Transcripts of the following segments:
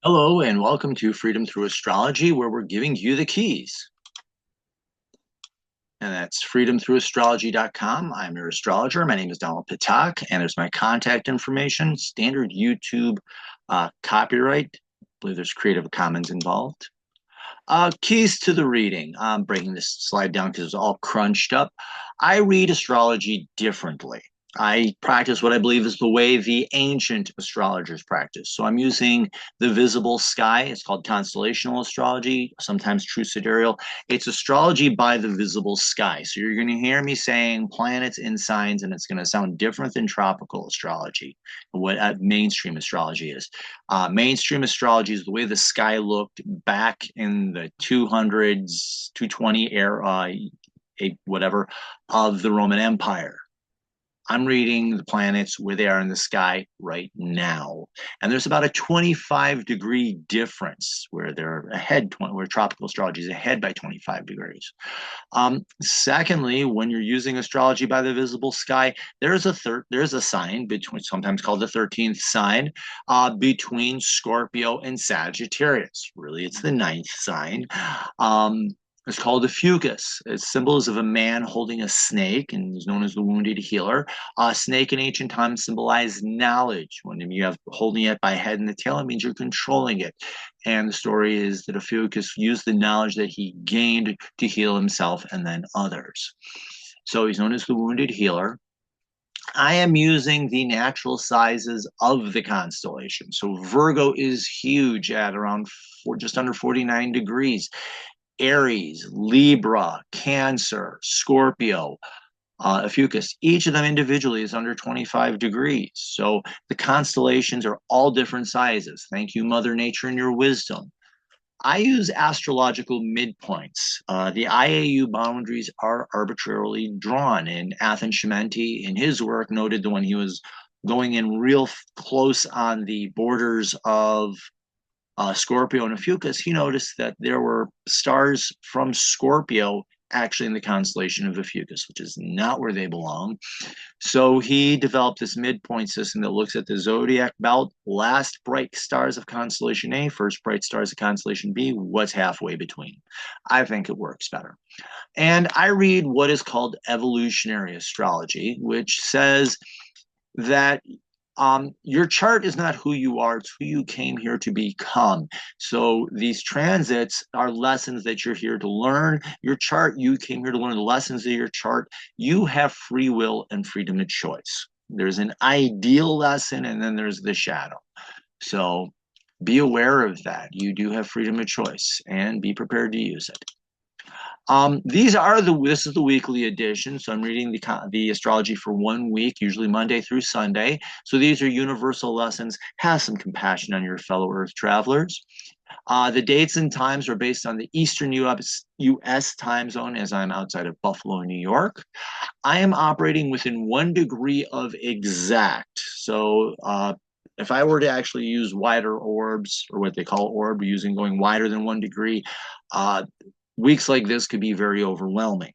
Hello and welcome to Freedom Through Astrology, where we're giving you the keys. And that's freedomthroughastrology.com. I'm your astrologer. My name is Donald Patak, and there's my contact information, standard YouTube copyright. I believe there's Creative Commons involved. Keys to the reading. I'm breaking this slide down because it's all crunched up. I read astrology differently. I practice what I believe is the way the ancient astrologers practice. So I'm using the visible sky. It's called constellational astrology, sometimes true sidereal. It's astrology by the visible sky. So you're going to hear me saying planets in signs, and it's going to sound different than tropical astrology, what mainstream astrology is. Mainstream astrology is the way the sky looked back in the 200s, 220 era, whatever, of the Roman Empire. I'm reading the planets where they are in the sky right now. And there's about a 25-degree difference where they're ahead, where tropical astrology is ahead by 25 degrees. Secondly, when you're using astrology by the visible sky, there's a sign between, sometimes called the 13th sign, between Scorpio and Sagittarius. Really, it's the ninth sign. It's called a fucus. It's symbols of a man holding a snake and is known as the wounded healer. Snake in ancient times symbolized knowledge. When you have holding it by head and the tail, it means you're controlling it. And the story is that a fucus used the knowledge that he gained to heal himself and then others. So he's known as the wounded healer. I am using the natural sizes of the constellation. So Virgo is huge at around just under 49 degrees. Aries, Libra, Cancer, Scorpio, Ophiuchus. Each of them individually is under 25 degrees. So the constellations are all different sizes. Thank you, Mother Nature, and your wisdom. I use astrological midpoints. The IAU boundaries are arbitrarily drawn, and Athan Shimenti, in his work, noted that when he was going in real close on the borders of Scorpio and Ophiuchus, he noticed that there were stars from Scorpio actually in the constellation of Ophiuchus, which is not where they belong. So he developed this midpoint system that looks at the zodiac belt, last bright stars of constellation A, first bright stars of constellation B, what's halfway between. I think it works better. And I read what is called evolutionary astrology, which says that your chart is not who you are, it's who you came here to become. So these transits are lessons that you're here to learn. Your chart, you came here to learn the lessons of your chart. You have free will and freedom of choice. There's an ideal lesson, and then there's the shadow. So be aware of that. You do have freedom of choice, and be prepared to use it. This is the weekly edition. So I'm reading the astrology for 1 week, usually Monday through Sunday. So these are universal lessons. Have some compassion on your fellow Earth travelers. The dates and times are based on the Eastern US time zone, as I'm outside of Buffalo, New York. I am operating within 1 degree of exact. So if I were to actually use wider orbs, or what they call orb, going wider than 1 degree, weeks like this could be very overwhelming.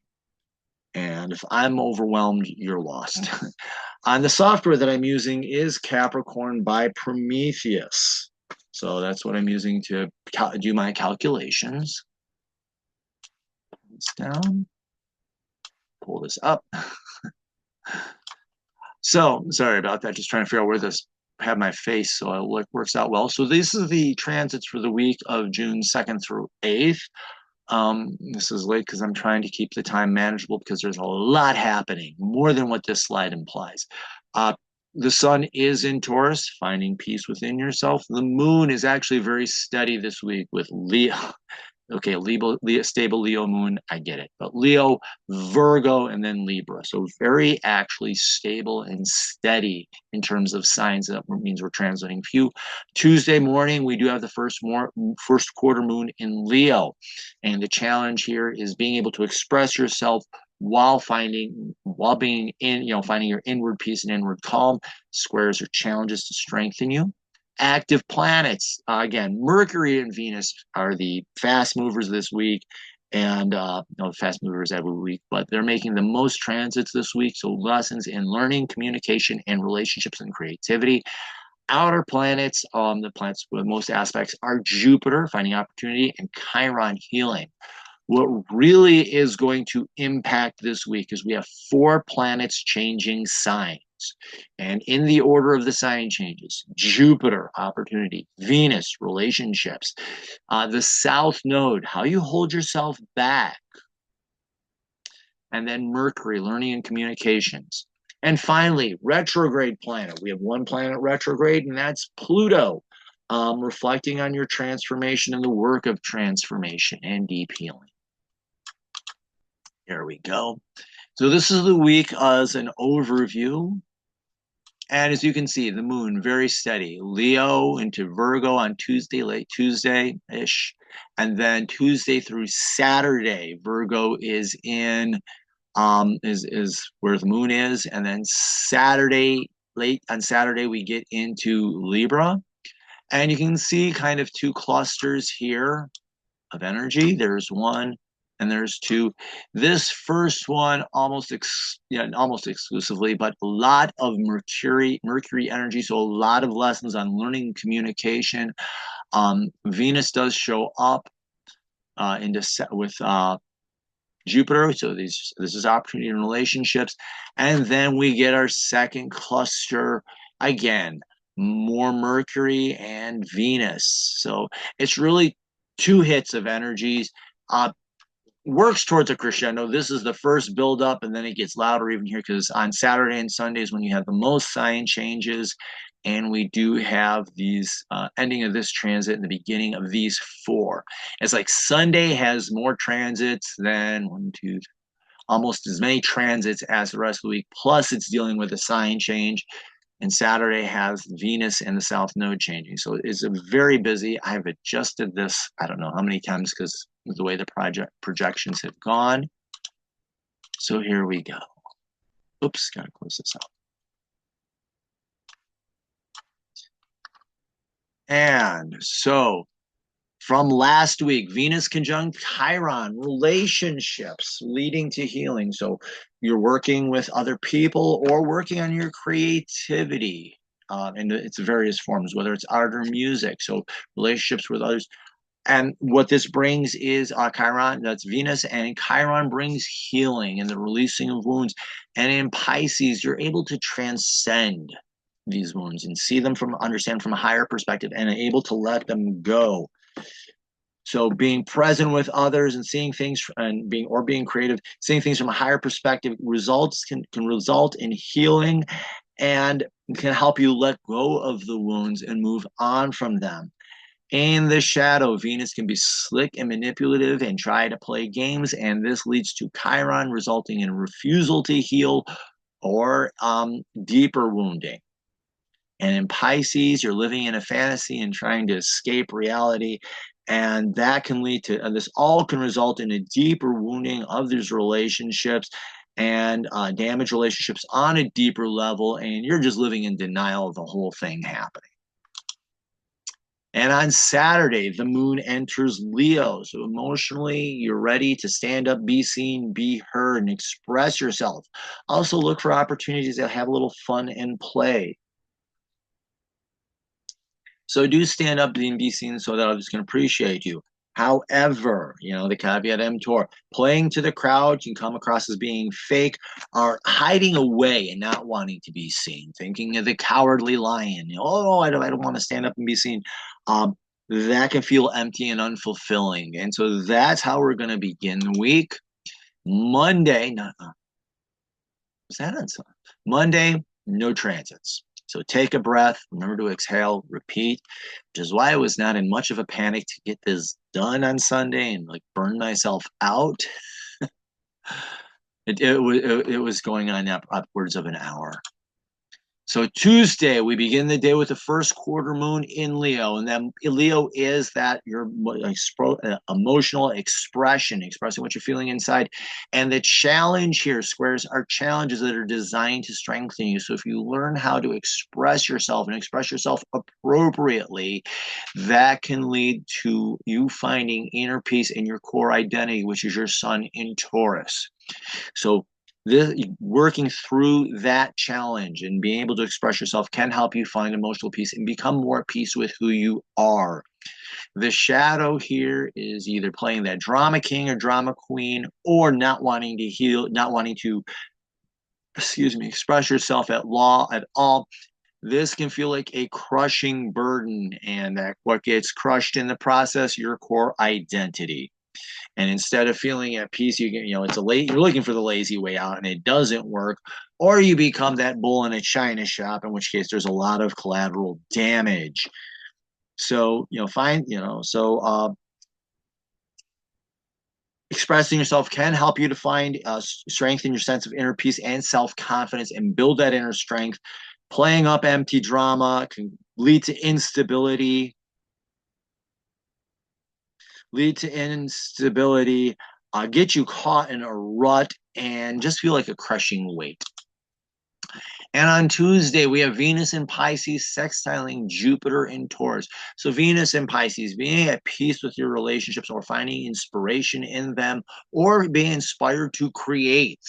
And if I'm overwhelmed, you're lost. On the software that I'm using is Capricorn by Prometheus. So that's what I'm using to do my calculations. It's down. Pull this up. So sorry about that. Just trying to figure out where this have my face so it works out well. So this is the transits for the week of June 2nd through 8th. This is late because I'm trying to keep the time manageable because there's a lot happening, more than what this slide implies. The sun is in Taurus, finding peace within yourself. The moon is actually very steady this week with Leo. Okay, stable Leo moon, I get it. But Leo, Virgo, and then Libra. So very actually stable and steady in terms of signs. That means we're translating few. Tuesday morning, we do have the first quarter moon in Leo. And the challenge here is being able to express yourself while finding your inward peace and inward calm. Squares are challenges to strengthen you. Active planets, again, Mercury and Venus are the fast movers this week, and fast movers every week, but they're making the most transits this week. So lessons in learning, communication, and relationships and creativity. outer planets, the planets with most aspects are Jupiter, finding opportunity, and Chiron, healing. What really is going to impact this week is we have 4 planets changing signs. And in the order of the sign changes, Jupiter, opportunity, Venus, relationships, the South Node, how you hold yourself back, and then Mercury, learning and communications. And finally, retrograde planet. We have 1 planet retrograde, and that's Pluto, reflecting on your transformation and the work of transformation and deep healing. Here we go. So this is the week as an overview. And as you can see, the moon very steady. Leo into Virgo on Tuesday, late Tuesday-ish. And then Tuesday through Saturday, Virgo is in is where the moon is. And then late on Saturday, we get into Libra. And you can see kind of 2 clusters here of energy. There's 1 and there's 2. This first one almost exclusively, but a lot of Mercury energy. So a lot of lessons on learning communication. Venus does show up with Jupiter. So this is opportunity in relationships. And then we get our second cluster again, more Mercury and Venus. So it's really 2 hits of energies. Works towards a crescendo. This is the first build up, and then it gets louder even here because on Saturday and Sundays when you have the most sign changes, and we do have these ending of this transit and the beginning of these 4. It's like Sunday has more transits than 1, 2, 3, almost as many transits as the rest of the week. Plus, it's dealing with a sign change. And Saturday has Venus and the South Node changing. So it's very busy. I've adjusted this, I don't know how many times because of the way the projections have gone. So here we go. Oops, gotta close this out. And so from last week, Venus conjunct Chiron, relationships leading to healing. So you're working with other people or working on your creativity in its various forms, whether it's art or music. So relationships with others. And what this brings is Chiron, that's Venus, and Chiron brings healing and the releasing of wounds. And in Pisces, you're able to transcend these wounds and see them understand from a higher perspective and able to let them go. So being present with others and seeing things and being creative, seeing things from a higher perspective can result in healing and can help you let go of the wounds and move on from them. In the shadow, Venus can be slick and manipulative and try to play games, and this leads to Chiron, resulting in refusal to heal or deeper wounding. And in Pisces, you're living in a fantasy and trying to escape reality, and that can lead to this all can result in a deeper wounding of these relationships and damaged relationships on a deeper level, and you're just living in denial of the whole thing happening. And on Saturday, the moon enters Leo. So emotionally, you're ready to stand up, be seen, be heard, and express yourself. Also look for opportunities that have a little fun and play. So do stand up and be seen so that others can appreciate you. However, the caveat emptor, playing to the crowd can come across as being fake or hiding away and not wanting to be seen, thinking of the cowardly lion. I don't want to stand up and be seen. That can feel empty and unfulfilling. And so that's how we're going to begin the week. Monday, Monday, no transits. So take a breath, remember to exhale, repeat, which is why I was not in much of a panic to get this done on Sunday and burn myself out. It was going on upwards of an hour. So Tuesday, we begin the day with the first quarter moon in Leo. And then Leo is that your emotional expression, expressing what you're feeling inside. And the challenge here, squares, are challenges that are designed to strengthen you. So if you learn how to express yourself and express yourself appropriately, that can lead to you finding inner peace in your core identity, which is your sun in Taurus. So This, working through that challenge and being able to express yourself can help you find emotional peace and become more at peace with who you are. The shadow here is either playing that drama king or drama queen, or not wanting to heal, not wanting to, express yourself at all. This can feel like a crushing burden, and that what gets crushed in the process, your core identity. And instead of feeling at peace, you're looking for the lazy way out, and it doesn't work, or you become that bull in a china shop, in which case there's a lot of collateral damage. So expressing yourself can help you to find strengthen your sense of inner peace and self-confidence and build that inner strength. Playing up empty drama can lead to instability, get you caught in a rut, and just feel like a crushing weight. And on Tuesday, we have Venus in Pisces sextiling Jupiter in Taurus. So Venus in Pisces, being at peace with your relationships or finding inspiration in them or being inspired to create.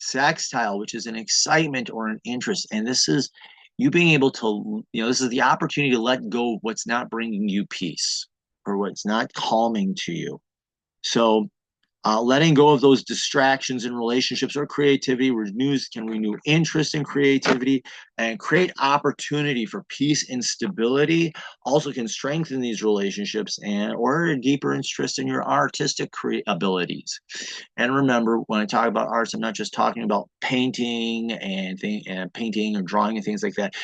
Sextile, which is an excitement or an interest. And this is you being able to, this is the opportunity to let go of what's not bringing you peace or what's not calming to you. So letting go of those distractions in relationships or creativity can renew interest in creativity and create opportunity for peace and stability. Also can strengthen these relationships or a deeper interest in your artistic abilities. And remember, when I talk about arts, I'm not just talking about painting and painting or drawing and things like that.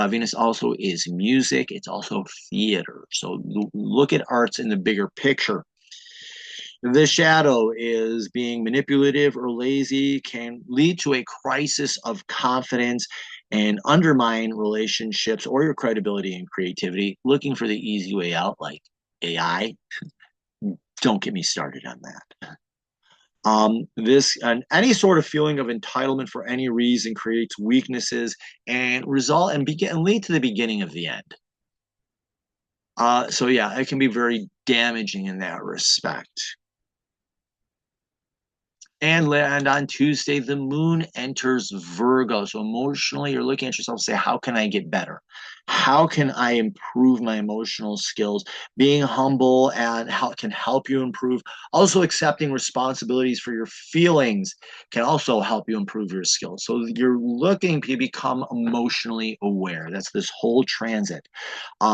Venus also is music. It's also theater. So look at arts in the bigger picture. The shadow is being manipulative or lazy, can lead to a crisis of confidence and undermine relationships or your credibility and creativity. Looking for the easy way out, like AI. Don't get me started on that. Any sort of feeling of entitlement for any reason creates weaknesses and lead to the beginning of the end. So yeah, it can be very damaging in that respect. And on Tuesday, the moon enters Virgo. So emotionally, you're looking at yourself and say, how can I get better? How can I improve my emotional skills? Being humble and how can help you improve. Also, accepting responsibilities for your feelings can also help you improve your skills. So you're looking to become emotionally aware. That's this whole transit.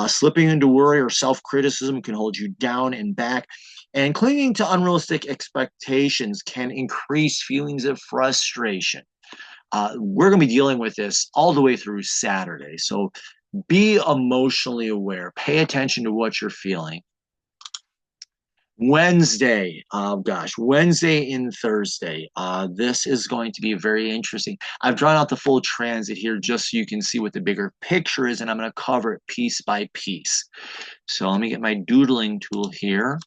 Slipping into worry or self-criticism can hold you down and back. And clinging to unrealistic expectations can increase feelings of frustration. We're going to be dealing with this all the way through Saturday. So be emotionally aware. Pay attention to what you're feeling. Wednesday and Thursday. This is going to be very interesting. I've drawn out the full transit here just so you can see what the bigger picture is, and I'm going to cover it piece by piece. So let me get my doodling tool here.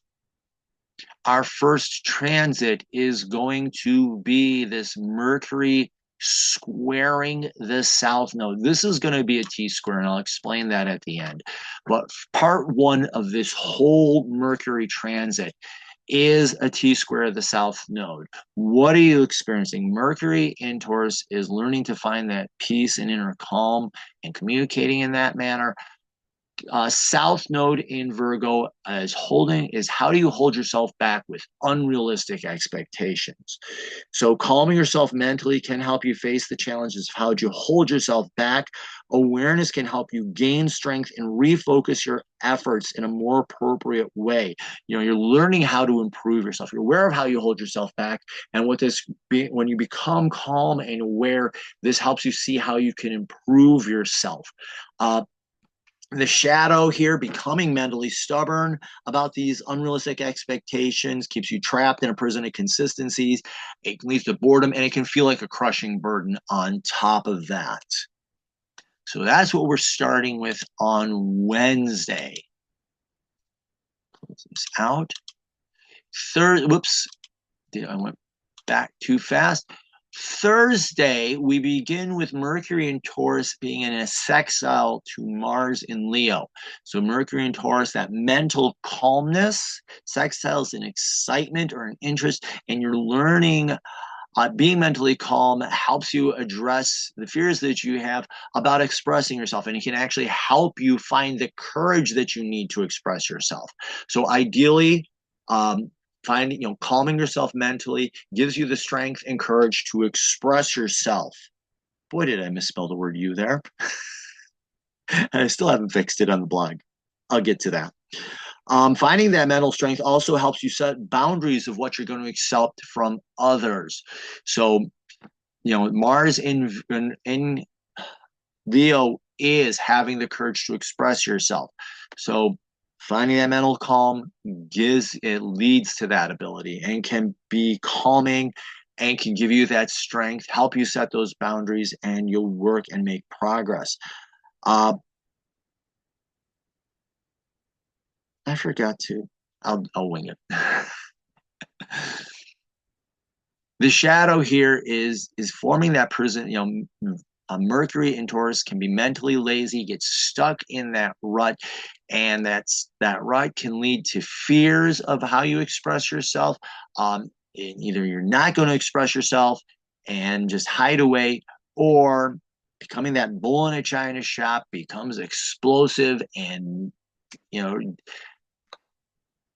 Our first transit is going to be this Mercury squaring the south node. This is going to be a T-square, and I'll explain that at the end. But part one of this whole Mercury transit is a T-square of the south node. What are you experiencing? Mercury in Taurus is learning to find that peace and inner calm and communicating in that manner. South node in Virgo is how do you hold yourself back with unrealistic expectations? So calming yourself mentally can help you face the challenges of how do you hold yourself back. Awareness can help you gain strength and refocus your efforts in a more appropriate way. You're learning how to improve yourself. You're aware of how you hold yourself back, and when you become calm and aware, this helps you see how you can improve yourself. The shadow here, becoming mentally stubborn about these unrealistic expectations, keeps you trapped in a prison of consistencies. It leads to boredom, and it can feel like a crushing burden on top of that. So that's what we're starting with on Wednesday. Close this out. I went back too fast. Thursday, we begin with Mercury in Taurus being in a sextile to Mars in Leo. So Mercury in Taurus, that mental calmness, sextiles an excitement or an interest, and you're learning. Being mentally calm helps you address the fears that you have about expressing yourself, and it can actually help you find the courage that you need to express yourself. So ideally, calming yourself mentally gives you the strength and courage to express yourself. Boy, did I misspell the word "you" there. And I still haven't fixed it on the blog. I'll get to that. Finding that mental strength also helps you set boundaries of what you're going to accept from others. So, Mars in Leo is having the courage to express yourself. So, finding that mental calm leads to that ability and can be calming and can give you that strength, help you set those boundaries, and you'll work and make progress. I forgot to. I'll wing it. The shadow here is forming that prison. A Mercury in Taurus can be mentally lazy, get stuck in that rut, and that rut can lead to fears of how you express yourself. Either you're not going to express yourself and just hide away, or becoming that bull in a china shop becomes explosive and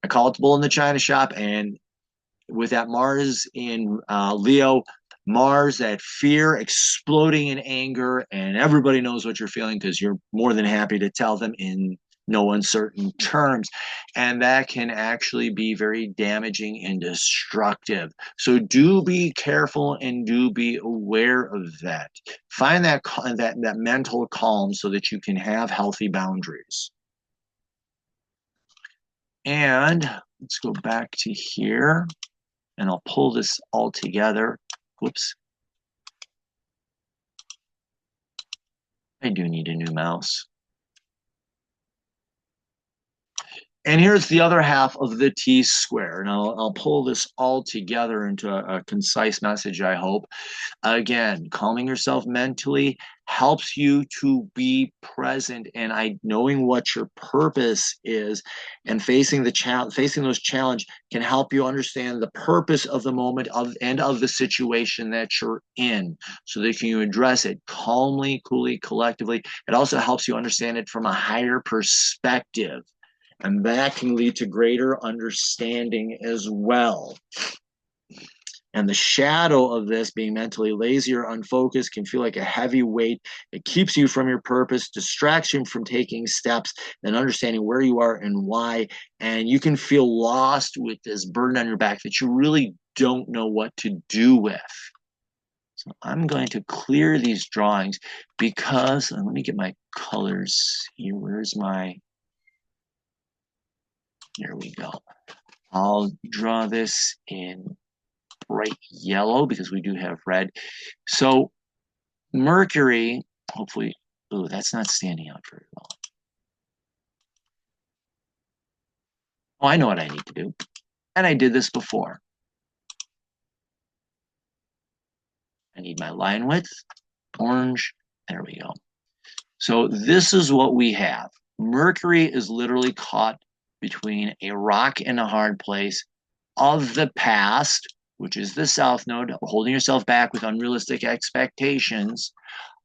I call it the bull in the china shop. And with that Mars in Leo, Mars, that fear exploding in anger, and everybody knows what you're feeling because you're more than happy to tell them in no uncertain terms. And that can actually be very damaging and destructive. So do be careful and do be aware of that. Find that mental calm so that you can have healthy boundaries. And let's go back to here, and I'll pull this all together. Whoops. I do need a new mouse. And here's the other half of the T-square. And I'll pull this all together into a concise message, I hope. Again, calming yourself mentally helps you to be present and knowing what your purpose is, and facing those challenges can help you understand the purpose of the moment of the situation that you're in, so that you address it calmly, coolly, collectively. It also helps you understand it from a higher perspective, and that can lead to greater understanding as well. And the shadow of this, being mentally lazy or unfocused, can feel like a heavy weight. It keeps you from your purpose, distracts you from taking steps and understanding where you are and why. And you can feel lost with this burden on your back that you really don't know what to do with. So I'm going to clear these drawings because, let me get my colors here. Here we go. I'll draw this in bright yellow because we do have red. So Mercury, hopefully, that's not standing out very well. Oh, I know what I need to do. And I did this before. I need my line width, orange, there we go. So this is what we have. Mercury is literally caught between a rock and a hard place of the past, which is the South Node, holding yourself back with unrealistic expectations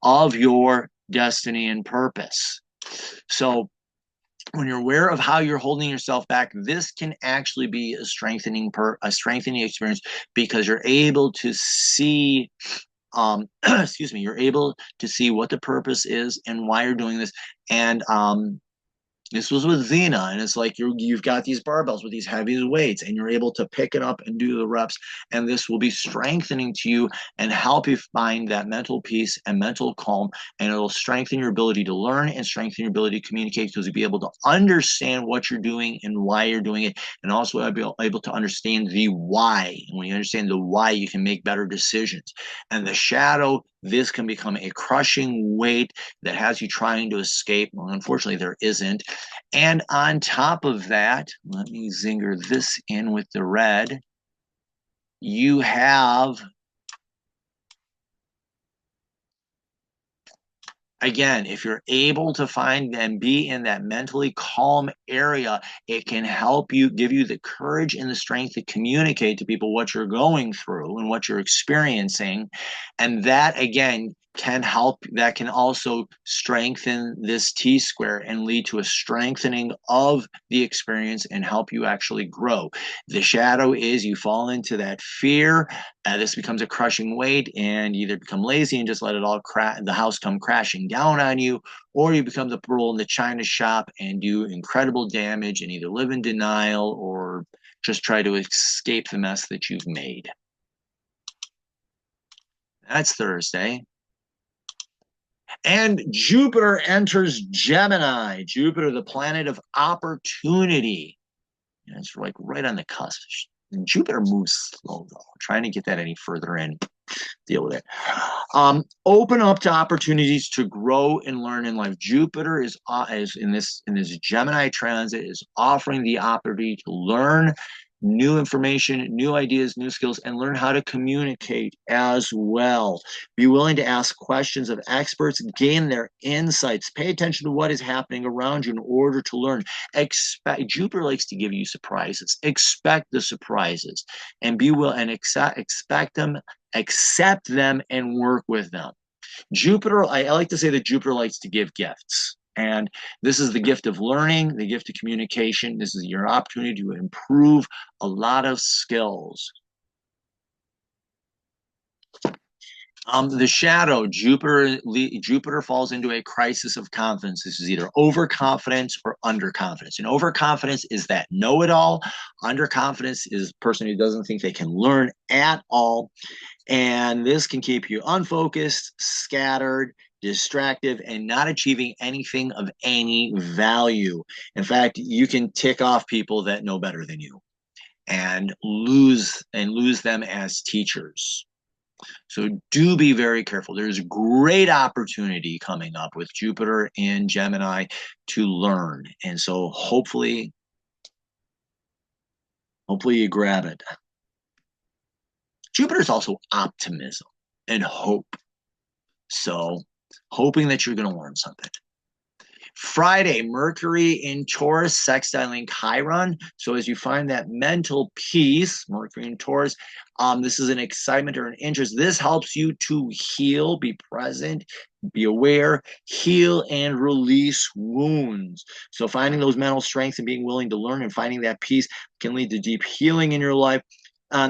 of your destiny and purpose. So when you're aware of how you're holding yourself back, this can actually be a strengthening experience, because you're able to see you're able to see what the purpose is and why you're doing this. And this was with Vina, and it's like you've got these barbells with these heavy weights, and you're able to pick it up and do the reps, and this will be strengthening to you and help you find that mental peace and mental calm, and it'll strengthen your ability to learn and strengthen your ability to communicate, because you'll be able to understand what you're doing and why you're doing it, and also be able to understand the why. And when you understand the why, you can make better decisions. And the shadow, this can become a crushing weight that has you trying to escape. Well, unfortunately, there isn't. And on top of that, let me zinger this in with the red. You have again, if you're able to find and be in that mentally calm area, it can help you, give you the courage and the strength to communicate to people what you're going through and what you're experiencing. And that, again, can help, that can also strengthen this T square and lead to a strengthening of the experience and help you actually grow. The shadow is you fall into that fear. This becomes a crushing weight, and you either become lazy and just let it all the house come crashing down on you, or you become the bull in the china shop and do incredible damage and either live in denial or just try to escape the mess that you've made. That's Thursday. And Jupiter enters Gemini. Jupiter, the planet of opportunity. And it's like right on the cusp. And Jupiter moves slow, though. I'm trying to get that any further in. Deal with it. Open up to opportunities to grow and learn in life. Jupiter is in this Gemini transit is offering the opportunity to learn new information, new ideas, new skills, and learn how to communicate as well. Be willing to ask questions of experts, gain their insights, pay attention to what is happening around you in order to learn. Jupiter likes to give you surprises. Expect the surprises and be willing and expect them, accept them, and work with them. Jupiter, I like to say that Jupiter likes to give gifts. And this is the gift of learning, the gift of communication. This is your opportunity to improve a lot of skills. The shadow, Jupiter falls into a crisis of confidence. This is either overconfidence or underconfidence. And overconfidence is that know-it-all. Underconfidence is a person who doesn't think they can learn at all. And this can keep you unfocused, scattered, distracted, and not achieving anything of any value. In fact, you can tick off people that know better than you and lose them as teachers. So do be very careful. There's great opportunity coming up with Jupiter in Gemini to learn. And so hopefully you grab it. Jupiter is also optimism and hope. So hoping that you're going to learn something. Friday, Mercury in Taurus, sextiling Chiron. So as you find that mental peace, Mercury in Taurus, this is an excitement or an interest. This helps you to heal, be present, be aware, heal, and release wounds. So finding those mental strengths and being willing to learn and finding that peace can lead to deep healing in your life.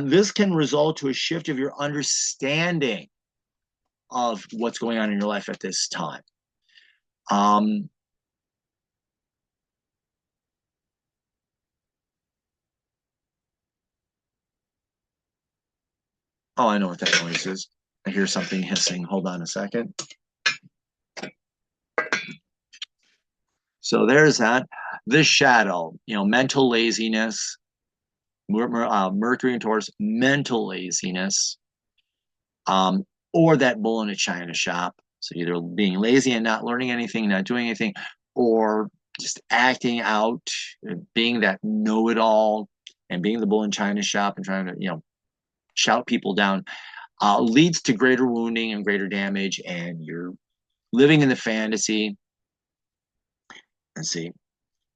This can result to a shift of your understanding of what's going on in your life at this time. Oh, I know what that noise is. I hear something hissing. Hold on a second. So there's that. The shadow, mental laziness, Mercury and Taurus, mental laziness, or that bull in a china shop. So either being lazy and not learning anything, not doing anything, or just acting out, being that know-it-all and being the bull in china shop and trying to, shout people down, leads to greater wounding and greater damage, and you're living in the fantasy. Let's see.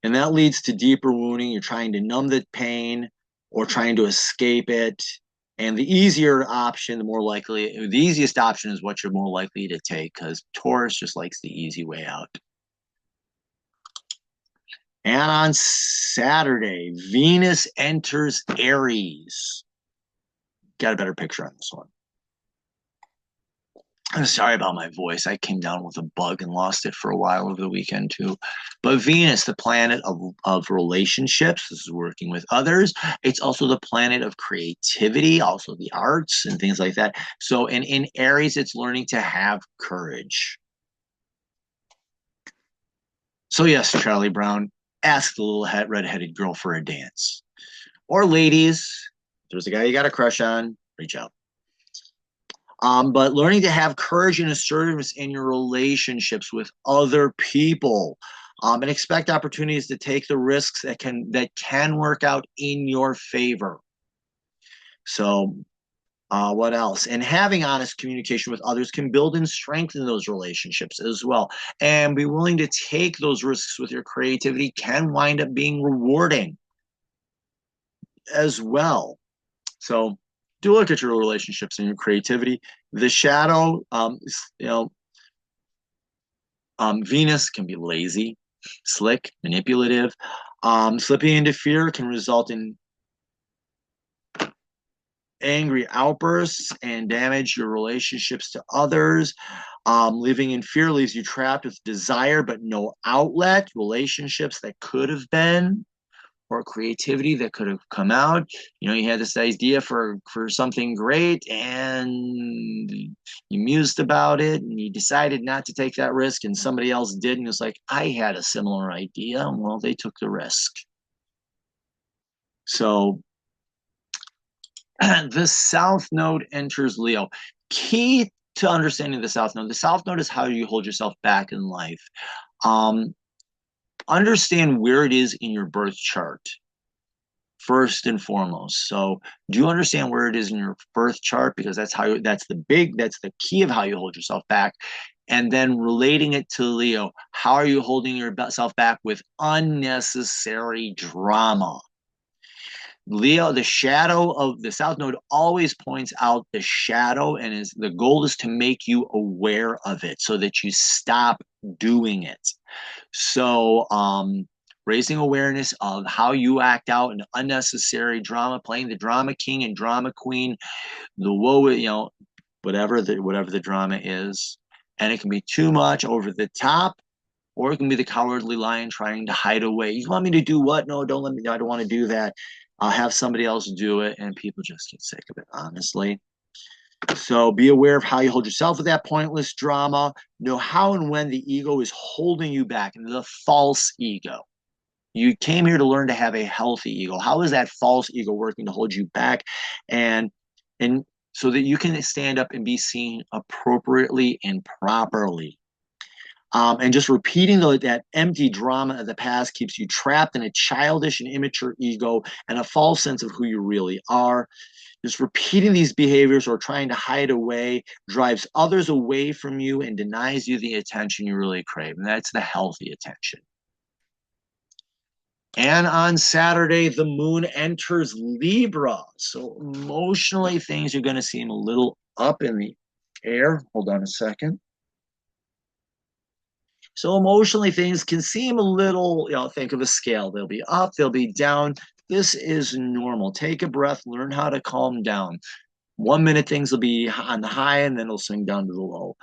And that leads to deeper wounding. You're trying to numb the pain or trying to escape it. And the easiest option is what you're more likely to take, because Taurus just likes the easy way out. And on Saturday, Venus enters Aries. Got a better picture on this one. I'm sorry about my voice. I came down with a bug and lost it for a while over the weekend too. But Venus, the planet of relationships, this is working with others. It's also the planet of creativity, also the arts and things like that. So in Aries, it's learning to have courage. So yes, Charlie Brown, ask the little red-headed girl for a dance. Or ladies, if there's a guy you got a crush on, reach out. But learning to have courage and assertiveness in your relationships with other people, and expect opportunities to take the risks that can work out in your favor. So What else? And having honest communication with others can build and strengthen those relationships as well. And be willing to take those risks with your creativity can wind up being rewarding as well. So do look at your relationships and your creativity. The shadow, Venus can be lazy, slick, manipulative. Slipping into fear can result in angry outbursts and damage your relationships to others. Living in fear leaves you trapped with desire but no outlet, relationships that could have been, or creativity that could have come out. You had this idea for something great and you mused about it and you decided not to take that risk and somebody else did, and it's like, I had a similar idea. Well, they took the risk. So the South Node enters Leo. Key to understanding the South Node is how you hold yourself back in life. Understand where it is in your birth chart first and foremost. So do you understand where it is in your birth chart? Because that's the key of how you hold yourself back. And then relating it to Leo, how are you holding yourself back with unnecessary drama? Leo, the shadow of the South Node always points out the shadow, and the goal is to make you aware of it so that you stop doing it. So, raising awareness of how you act out in unnecessary drama, playing the drama king and drama queen, whatever the drama is, and it can be too much, over the top, or it can be the cowardly lion trying to hide away. You want me to do what? No, don't let me. I don't want to do that. I'll have somebody else do it, and people just get sick of it, honestly. So be aware of how you hold yourself with that pointless drama. Know how and when the ego is holding you back, and the false ego. You came here to learn to have a healthy ego. How is that false ego working to hold you back? And so that you can stand up and be seen appropriately and properly. And just repeating that empty drama of the past keeps you trapped in a childish and immature ego and a false sense of who you really are. Just repeating these behaviors or trying to hide away drives others away from you and denies you the attention you really crave. And that's the healthy attention. And on Saturday, the moon enters Libra. So emotionally, things are going to seem a little up in the air. Hold on a second. So emotionally, things can seem a little, think of a scale. They'll be up, they'll be down. This is normal. Take a breath, learn how to calm down. 1 minute things will be on the high and then it'll swing down to the low.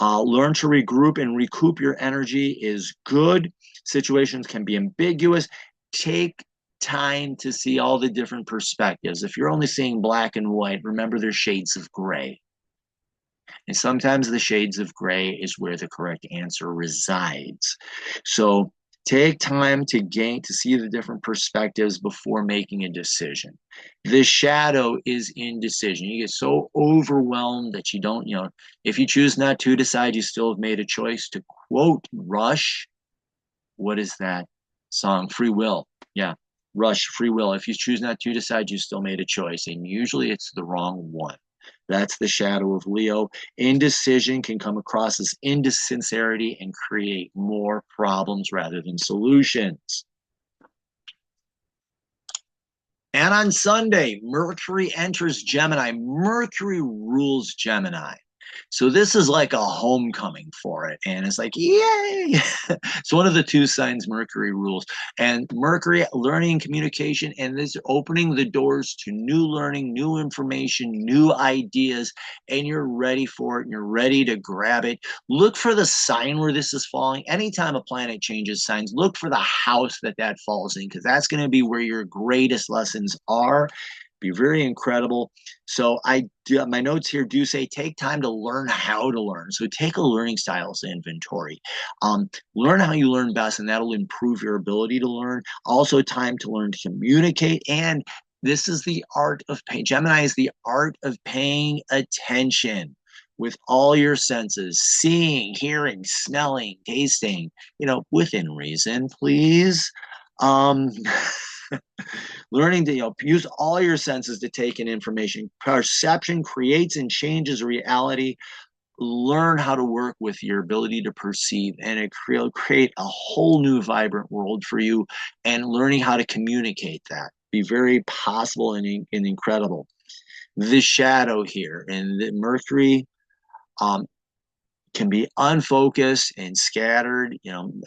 Learn to regroup and recoup your energy is good. Situations can be ambiguous. Take time to see all the different perspectives. If you're only seeing black and white, remember there's shades of gray. And sometimes the shades of gray is where the correct answer resides. So take time to see the different perspectives before making a decision. The shadow is indecision. You get so overwhelmed that you don't, if you choose not to decide, you still have made a choice. To quote Rush, what is that song? Free Will. Yeah. Rush, Free Will. If you choose not to decide, you still made a choice. And usually it's the wrong one. That's the shadow of Leo. Indecision can come across as insincerity and create more problems rather than solutions. And on Sunday, Mercury enters Gemini. Mercury rules Gemini. So this is like a homecoming for it. And it's like, yay! It's one of the two signs Mercury rules. And Mercury, learning, communication, and this opening the doors to new learning, new information, new ideas, and you're ready for it, and you're ready to grab it. Look for the sign where this is falling. Anytime a planet changes signs, look for the house that falls in, because that's going to be where your greatest lessons are. Be very incredible. So my notes here do say take time to learn how to learn. So take a learning styles inventory. Learn how you learn best, and that'll improve your ability to learn. Also, time to learn to communicate. And this is the art of paying. Gemini is the art of paying attention with all your senses: seeing, hearing, smelling, tasting, within reason, please. Learning to use all your senses to take in information. Perception creates and changes reality. Learn how to work with your ability to perceive, and it create a whole new vibrant world for you, and learning how to communicate that be very possible and incredible. The shadow here and the Mercury um, can be unfocused and scattered.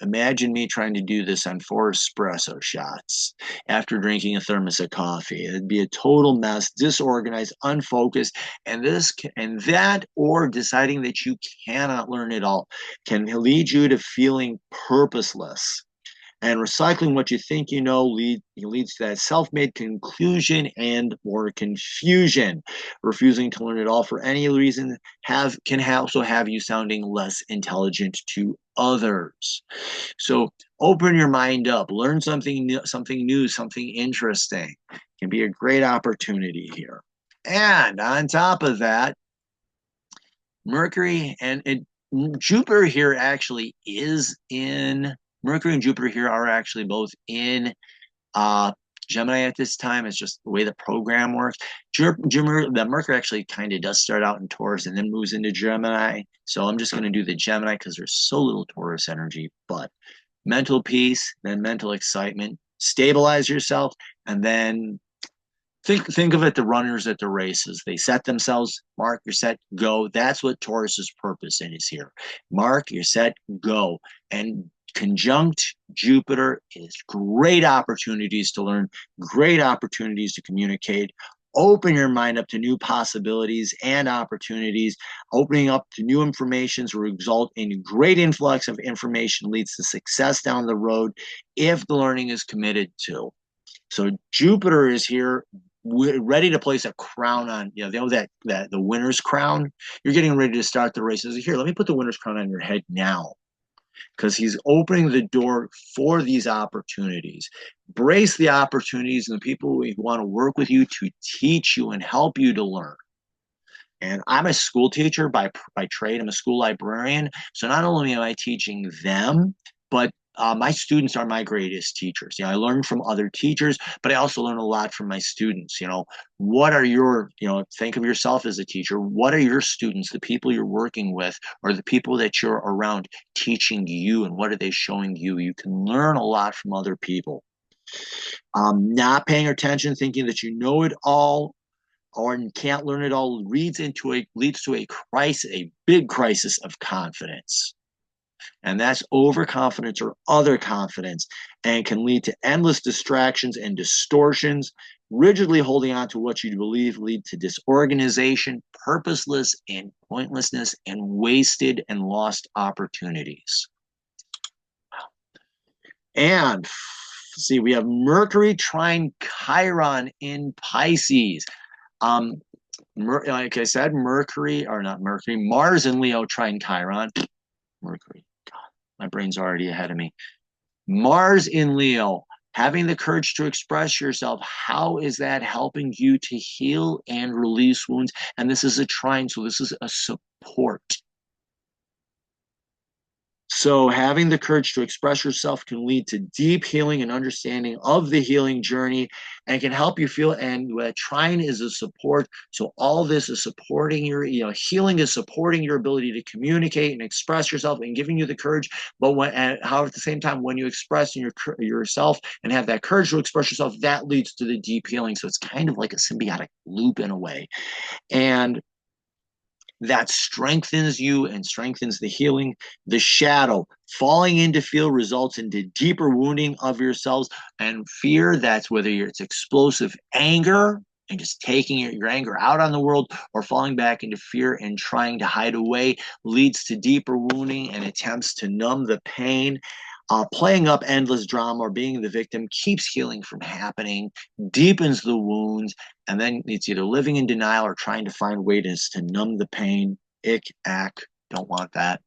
Imagine me trying to do this on 4 espresso shots after drinking a thermos of coffee. It'd be a total mess, disorganized, unfocused, and or deciding that you cannot learn it all can lead you to feeling purposeless. And recycling what you think you know leads to that self-made conclusion and more confusion. Refusing to learn it all for any reason can also have you sounding less intelligent to others. So open your mind up, learn something new, something interesting. It can be a great opportunity here. And on top of that, Mercury and Jupiter here actually is in Mercury and Jupiter here are actually both in Gemini at this time. It's just the way the program works. The Mercury actually kind of does start out in Taurus and then moves into Gemini. So I'm just going to do the Gemini because there's so little Taurus energy. But mental peace, then mental excitement, stabilize yourself, and then think of it, the runners at the races. They set themselves, mark, you're set, go. That's what Taurus's purpose is here. Mark, you're set, go. And conjunct Jupiter is great opportunities to learn, great opportunities to communicate. Open your mind up to new possibilities and opportunities. Opening up to new informations will result in a great influx of information, leads to success down the road if the learning is committed to. So Jupiter is here, ready to place a crown on, that the winner's crown. You're getting ready to start the races. Here, let me put the winner's crown on your head now, because he's opening the door for these opportunities. Brace the opportunities and the people who want to work with you to teach you and help you to learn. And I'm a school teacher by trade. I'm a school librarian. So not only am I teaching them, but my students are my greatest teachers. I learn from other teachers, but I also learn a lot from my students. What are your, think of yourself as a teacher. What are your students, the people you're working with, or the people that you're around teaching you, and what are they showing you? You can learn a lot from other people. Not paying attention, thinking that you know it all, or can't learn it all, leads to a crisis, a big crisis of confidence. And that's overconfidence or other confidence, and can lead to endless distractions and distortions. Rigidly holding on to what you believe lead to disorganization, purposeless and pointlessness, and wasted and lost opportunities. And see, we have Mercury trine Chiron in Pisces. Like I said, Mars in Leo trine Chiron. Mercury. God, my brain's already ahead of me. Mars in Leo, having the courage to express yourself. How is that helping you to heal and release wounds? And this is a trine, so this is a support. So having the courage to express yourself can lead to deep healing and understanding of the healing journey, and can help you feel, and trine is a support. So all this is supporting your, healing is supporting your ability to communicate and express yourself and giving you the courage. But how at the same time, when you express yourself and have that courage to express yourself, that leads to the deep healing. So it's kind of like a symbiotic loop in a way. And that strengthens you and strengthens the healing. The shadow, falling into fear, results into deeper wounding of yourselves and fear. That's whether it's explosive anger and just taking your anger out on the world, or falling back into fear and trying to hide away, leads to deeper wounding and attempts to numb the pain. Playing up endless drama or being the victim keeps healing from happening, deepens the wounds, and then it's either living in denial or trying to find ways to numb the pain. Ick, ack, don't want that.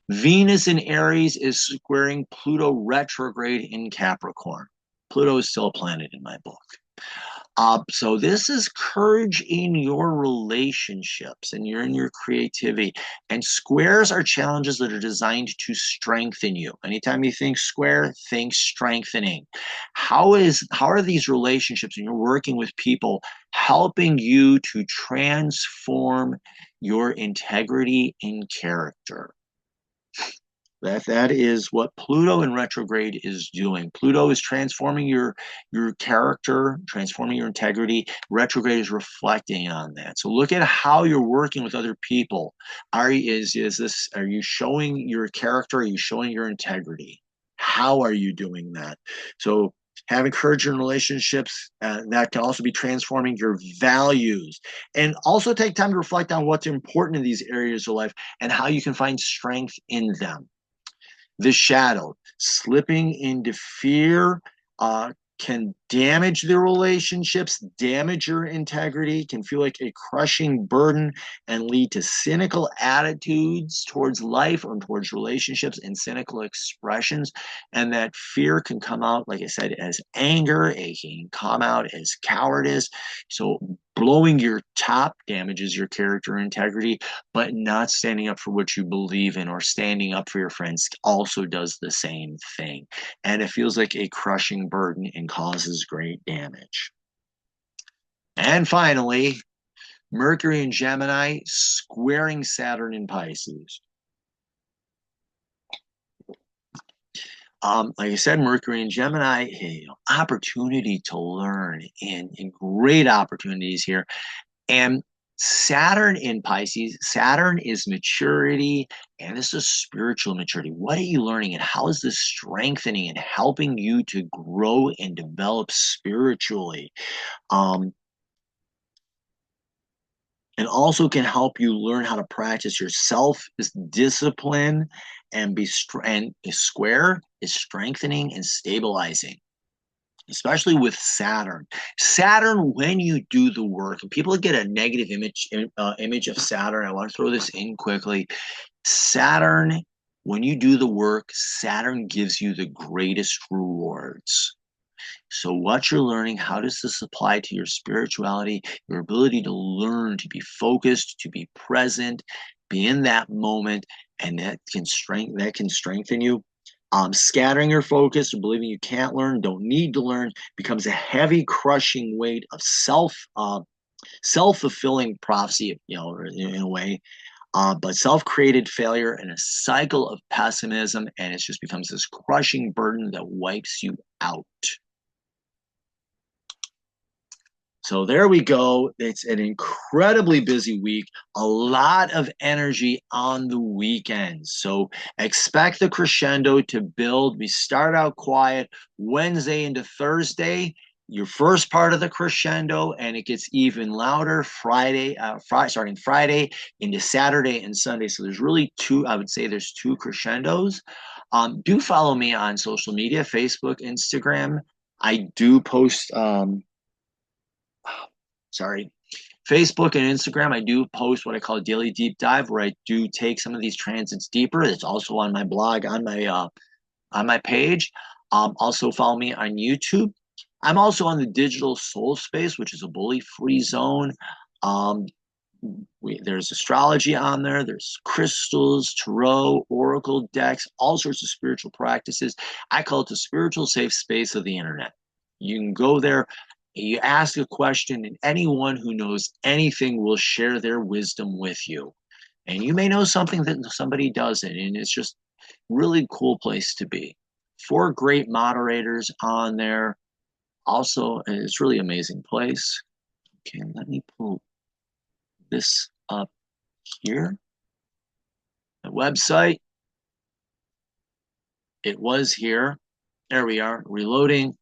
Venus in Aries is squaring Pluto retrograde in Capricorn. Pluto is still a planet in my book. So this is courage in your relationships and you're in your creativity. And squares are challenges that are designed to strengthen you. Anytime you think square, think strengthening. How are these relationships and you're working with people helping you to transform your integrity and character? That is what Pluto in retrograde is doing. Pluto is transforming your character, transforming your integrity. Retrograde is reflecting on that. So look at how you're working with other people. Are you showing your character? Are you showing your integrity? How are you doing that? So having courage in relationships, that can also be transforming your values, and also take time to reflect on what's important in these areas of life and how you can find strength in them. The shadow, slipping into fear, can damage the relationships, damage your integrity, can feel like a crushing burden, and lead to cynical attitudes towards life or towards relationships and cynical expressions. And that fear can come out, like I said, as anger, it can come out as cowardice. So blowing your top damages your character integrity, but not standing up for what you believe in or standing up for your friends also does the same thing. And it feels like a crushing burden and causes great damage. And finally, Mercury in Gemini squaring Saturn in Pisces. Like I said, Mercury in Gemini, opportunity to learn and great opportunities here. And Saturn in Pisces, Saturn is maturity, and this is spiritual maturity. What are you learning, and how is this strengthening and helping you to grow and develop spiritually? Um, and also can help you learn how to practice your self discipline and square is strengthening and stabilizing, especially with Saturn. Saturn, when you do the work, and people get a negative image of Saturn. I want to throw this in quickly. Saturn, when you do the work, Saturn gives you the greatest rewards. So what you're learning, how does this apply to your spirituality, your ability to learn, to be focused, to be present, be in that moment, and that can strengthen you. Scattering your focus or believing you can't learn, don't need to learn, becomes a heavy, crushing weight of self-fulfilling prophecy, in a way, but self-created failure and a cycle of pessimism, and it just becomes this crushing burden that wipes you out. So there we go. It's an incredibly busy week, a lot of energy on the weekends. So expect the crescendo to build. We start out quiet Wednesday into Thursday, your first part of the crescendo, and it gets even louder starting Friday into Saturday and Sunday. So there's really I would say there's two crescendos. Do follow me on social media, Facebook, Instagram. I do post Facebook and Instagram. I do post what I call a daily deep dive, where I do take some of these transits deeper. It's also on my blog, on my page. Also follow me on YouTube. I'm also on the Digital Soul Space, which is a bully-free zone. Um, there's astrology on there. There's crystals, tarot, oracle decks, all sorts of spiritual practices. I call it the spiritual safe space of the internet. You can go there, you ask a question, and anyone who knows anything will share their wisdom with you. And you may know something that somebody doesn't, and it's just really cool place to be. 4 great moderators on there. Also, it's really amazing place. Okay, let me pull this up here. The website. It was here. There we are, reloading.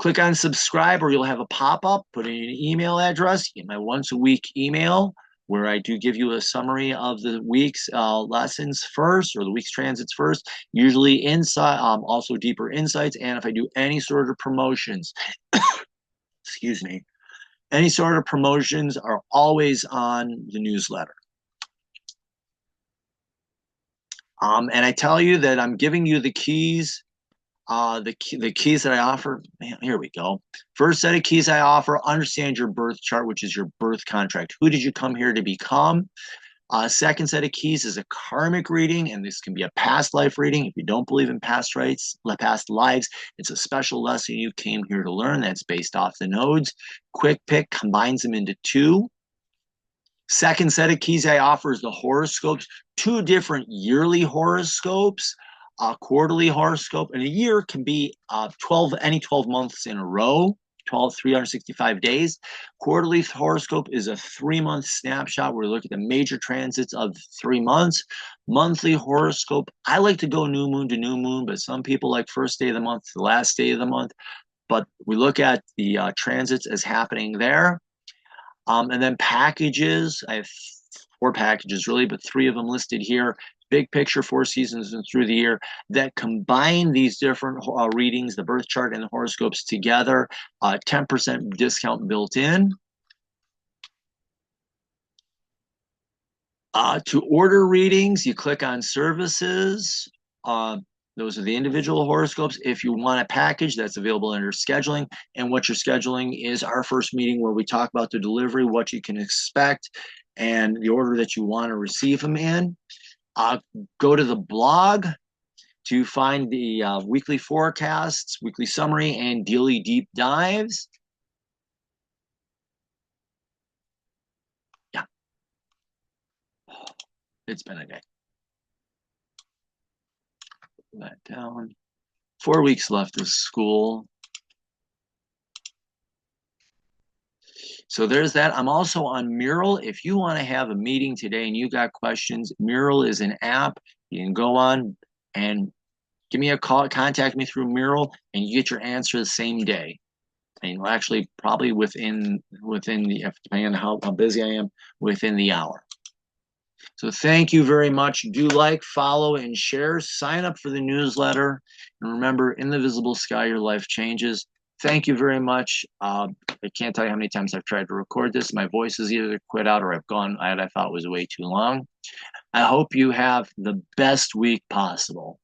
Click on subscribe, or you'll have a pop-up. Put in an email address. You get my once-a-week email, where I do give you a summary of the week's lessons first, or the week's transits first, usually inside, also deeper insights. And if I do any sort of promotions, excuse me, any sort of promotions are always on the newsletter. And I tell you that I'm giving you the keys The keys that I offer, man, here we go. First set of keys I offer, understand your birth chart, which is your birth contract. Who did you come here to become? Second set of keys is a karmic reading, and this can be a past life reading. If you don't believe in past lives, it's a special lesson you came here to learn that's based off the nodes. Quick pick combines them into two. Second set of keys I offer is the horoscopes, two different yearly horoscopes, a quarterly horoscope, and a year can be 12 months in a row, 365 days. Quarterly horoscope is a 3-month snapshot where we look at the major transits of 3 months. Monthly horoscope, I like to go new moon to new moon, but some people like first day of the month to the last day of the month. But we look at the transits as happening there. And then packages, I have 4 packages really, but 3 of them listed here. Big picture, 4 seasons and through the year that combine these different readings, the birth chart and the horoscopes together. 10% discount built in. To order readings, you click on services. Those are the individual horoscopes. If you want a package, that's available under scheduling. And what you're scheduling is our first meeting where we talk about the delivery, what you can expect, and the order that you want to receive them in. Go to the blog to find the weekly forecasts, weekly summary, and daily deep dives. Yeah, it's been a day. Put that down. 4 weeks left of school. So there's that. I'm also on Mural. If you want to have a meeting today and you got questions, Mural is an app. You can go on and give me a call, contact me through Mural, and you get your answer the same day. And actually, probably within the, depending on how busy I am, within the hour. So thank you very much. Do like, follow, and share. Sign up for the newsletter. And remember, in the visible sky, your life changes. Thank you very much. I can't tell you how many times I've tried to record this. My voice is either quit out or I've gone, I thought it was way too long. I hope you have the best week possible.